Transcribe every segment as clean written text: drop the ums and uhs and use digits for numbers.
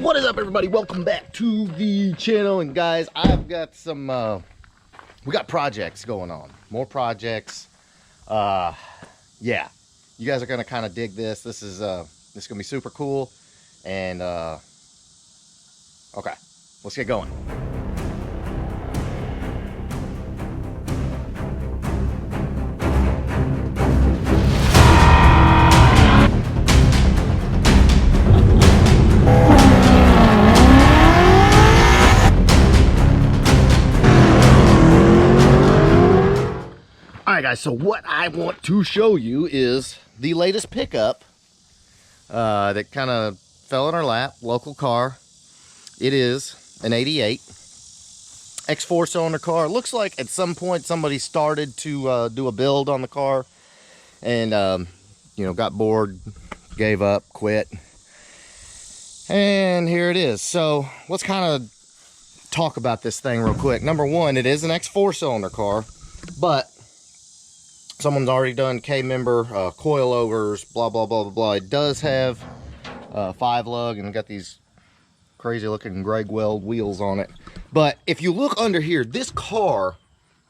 What is up, everybody? Welcome back to the channel. And guys, I've got some we got projects going on, more projects. Yeah, you guys are gonna kind of dig this. This is gonna be super cool. And okay, let's get going. Alright guys, so what I want to show you is the latest pickup that kind of fell in our lap, local car. It is an 88 X4 cylinder car. Looks like at some point somebody started to do a build on the car and you know, got bored, gave up, quit, and here it is. So let's kind of talk about this thing real quick. Number one, it is an X4 cylinder car, but someone's already done K-member, coilovers, blah, blah, blah, blah, blah. It does have 5-lug and got these crazy looking Greg Weld wheels on it. But if you look under here, this car,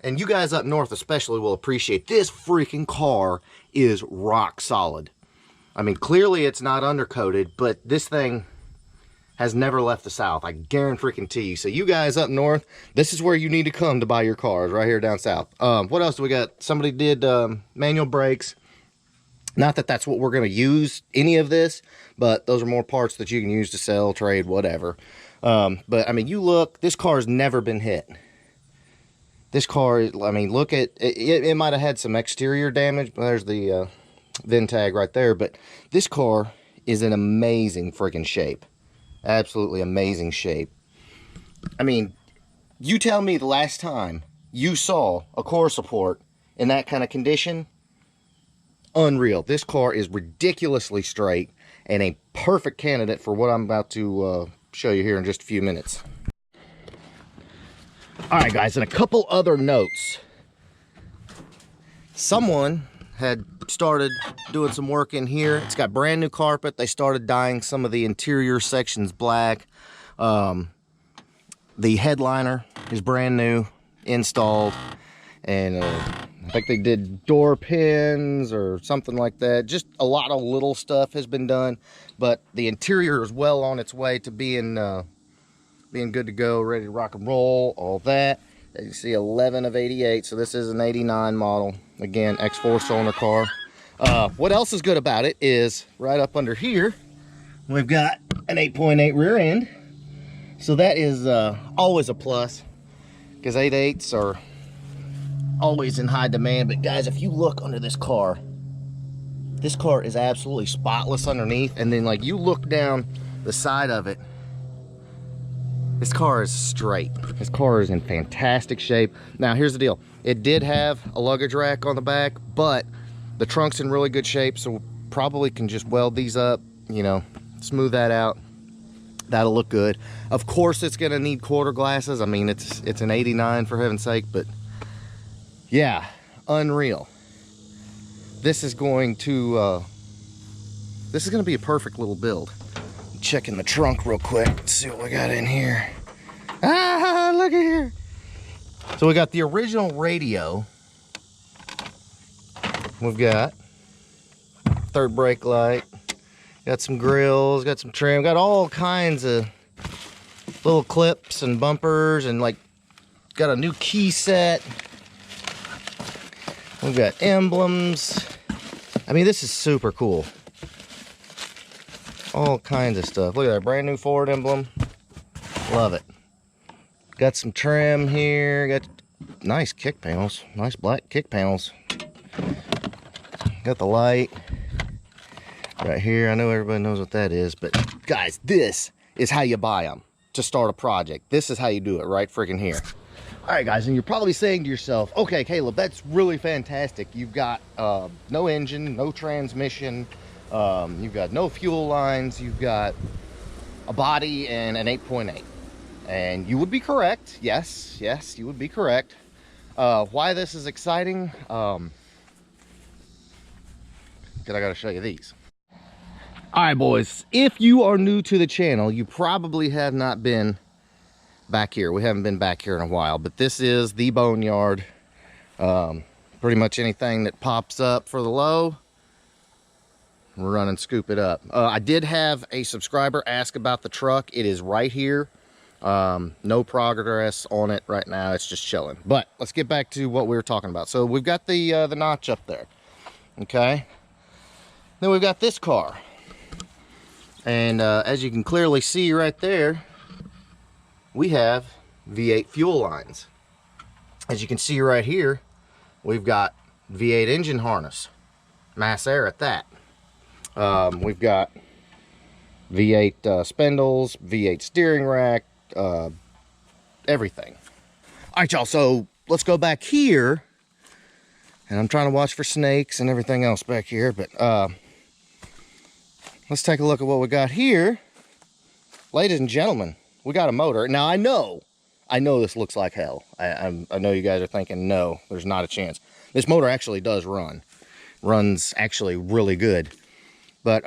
and you guys up north especially will appreciate, this freaking car is rock solid. I mean, clearly it's not undercoated, but this thing has never left the South. I guarantee you. So you guys up north, this is where you need to come to buy your cars, right here down south. What else do we got? Somebody did manual brakes. Not that that's what we're going to use any of this, but those are more parts that you can use to sell, trade, whatever. But I mean, you look, this car's never been hit. This car, I mean, look at it. It might have had some exterior damage, but there's the VIN tag right there. But this car is in amazing freaking shape. Absolutely amazing shape. I mean, you tell me the last time you saw a core support in that kind of condition. Unreal. This car is ridiculously straight and a perfect candidate for what I'm about to show you here in just a few minutes. Alright guys, and a couple other notes. Someone had started doing some work in here. It's got brand new carpet. They started dyeing some of the interior sections black. The headliner is brand new, installed, and I think they did door pins or something like that. Just a lot of little stuff has been done, but the interior is well on its way to being good to go, ready to rock and roll, all that. As you see, 11 of 88, so this is an 89 model. Again, X4 cylinder car. What else is good about it is right up under here, we've got an 8.8 rear end. So that is always a plus, because 8.8s are always in high demand. But guys, if you look under this car is absolutely spotless underneath. And then like you look down the side of it, this car is straight. This car is in fantastic shape. Now, here's the deal. It did have a luggage rack on the back, but the trunk's in really good shape, so probably can just weld these up, you know, smooth that out. That'll look good. Of course, it's gonna need quarter glasses. I mean, it's an 89 for heaven's sake, but yeah, unreal. This is going to be a perfect little build. Checking the trunk real quick. Let's see what we got in here. Ah, look at here. So we got the original radio. We've got third brake light. Got some grills, got some trim, got all kinds of little clips and bumpers, and like got a new key set. We've got emblems. I mean, this is super cool. All kinds of stuff. Look at that brand new Ford emblem. Love it. Got some trim here. Got nice kick panels. Nice black kick panels. Got the light right here. I know everybody knows what that is, but guys, this is how you buy them to start a project. This is how you do it right freaking here. All right, guys, and you're probably saying to yourself, okay, Caleb, that's really fantastic. You've got no engine, no transmission. You've got no fuel lines, you've got a body and an 8.8. And you would be correct. Yes, you would be correct. Why this is exciting? Because I got to show you these. All right, boys, if you are new to the channel, you probably have not been back here. We haven't been back here in a while, but this is the boneyard. Pretty much anything that pops up for the low, we're running scoop it up. I did have a subscriber ask about the truck. It is right here. No progress on it right now. It's just chilling. But let's get back to what we were talking about. So we've got the notch up there. Okay. Then we've got this car. And as you can clearly see right there, we have V8 fuel lines. As you can see right here, we've got V8 engine harness, mass air at that. We've got V8 spindles, V8 steering rack, everything. All right, y'all, so let's go back here. And I'm trying to watch for snakes and everything else back here, but let's take a look at what we got here. Ladies and gentlemen, we got a motor. Now, I know this looks like hell. I know you guys are thinking, no, there's not a chance. This motor actually does run. Runs actually really good. But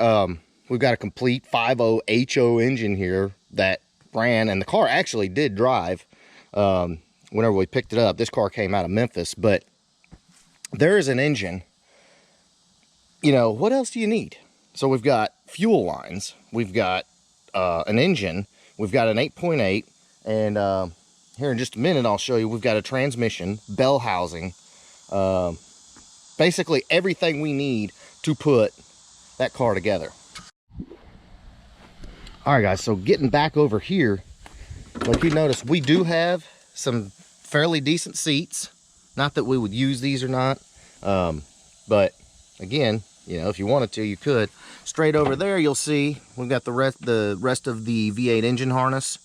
we've got a complete 5.0 HO engine here that ran, and the car actually did drive whenever we picked it up. This car came out of Memphis, but there is an engine. You know, what else do you need? So we've got fuel lines, we've got an engine, we've got an 8.8, and here in just a minute I'll show you, we've got a transmission, bell housing, basically everything we need to put that car together. All right, guys, so getting back over here, like you notice, we do have some fairly decent seats. Not that we would use these or not, but again, you know, if you wanted to, you could. Straight over there, you'll see we've got the rest of the V8 engine harness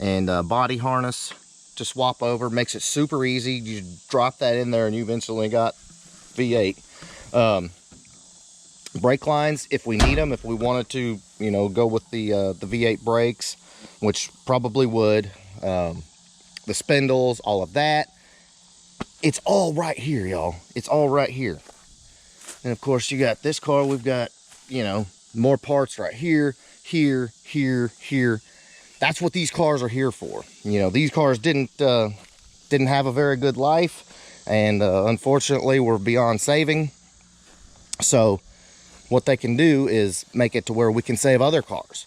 and body harness to swap over. Makes it super easy. You drop that in there and you've instantly got V8. Brake lines, if we need them, if we wanted to, you know, go with the V8 brakes, which probably would. The spindles, all of that. It's all right here, y'all. It's all right here. And of course, you got this car. We've got, you know, more parts right here, here, here, here. That's what these cars are here for. You know, these cars didn't have a very good life, and unfortunately, we're beyond saving. So, what they can do is make it to where we can save other cars.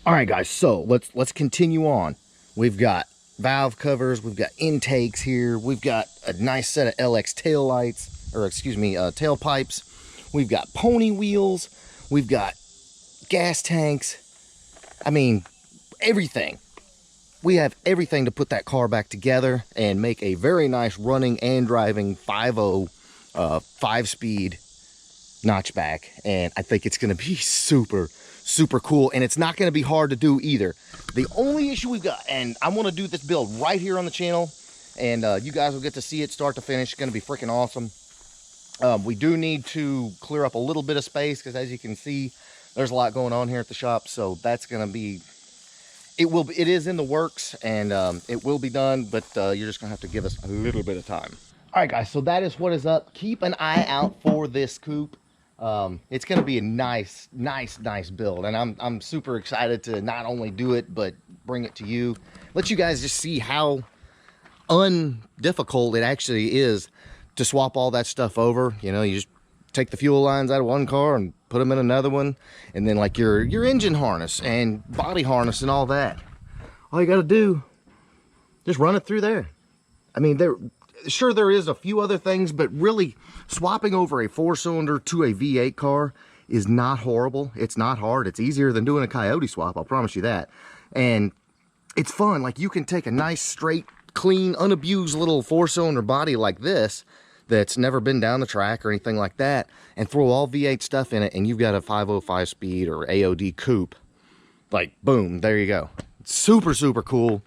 All right, guys. So let's continue on. We've got valve covers, we've got intakes here, we've got a nice set of LX tail lights, or excuse me, tailpipes. We've got pony wheels, we've got gas tanks. I mean, everything. We have everything to put that car back together and make a very nice running and driving 5.0 5-speed notchback. And I think it's going to be super cool, and it's not going to be hard to do either. The only issue we've got, and I want to do this build right here on the channel, and you guys will get to see it start to finish. It's going to be freaking awesome. We do need to clear up a little bit of space, because as you can see, there's a lot going on here at the shop. So that's going to be, it is in the works, and it will be done, but you're just going to have to give us a little bit of time. All right, guys, so that is what is up. Keep an eye out for this coupe. It's going to be a nice build, and I'm super excited to not only do it, but bring it to you. Let you guys just see how undifficult it actually is to swap all that stuff over. You know, you just take the fuel lines out of one car and put them in another one, and then like your engine harness and body harness and all that. All you got to do, just run it through there. I mean, sure, there is a few other things, but really swapping over a 4-cylinder to a V8 car is not horrible. It's not hard. It's easier than doing a Coyote swap, I'll promise you that. And it's fun. Like, you can take a nice, straight, clean, unabused little 4-cylinder body like this that's never been down the track or anything like that, and throw all V8 stuff in it, and you've got a 505 speed or AOD coupe. Like, boom, there you go. Super cool.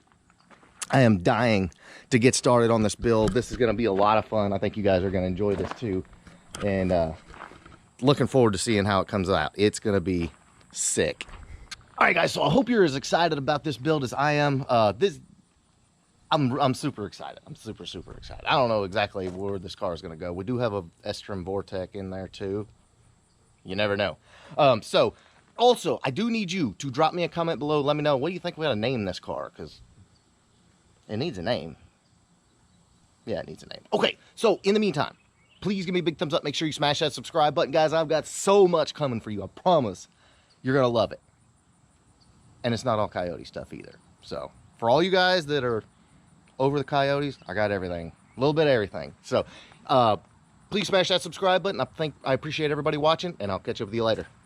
I am dying to get started on this build. This is going to be a lot of fun. I think you guys are going to enjoy this too, and looking forward to seeing how it comes out. It's going to be sick. All right, guys, so I hope you're as excited about this build as I am. I'm super excited. I'm super excited. I don't know exactly where this car is going to go. We do have a S-Trim Vortec in there too. You never know. So, also, I do need you to drop me a comment below. Let me know, what do you think we ought to name this car? Because it needs a name. Yeah, it needs a name. Okay, so in the meantime, please give me a big thumbs up. Make sure you smash that subscribe button. Guys, I've got so much coming for you. I promise you're going to love it. And it's not all Coyote stuff either. So, for all you guys that are over the Coyotes, I got everything. A little bit of everything. So, please smash that subscribe button. I appreciate everybody watching, and I'll catch up with you later.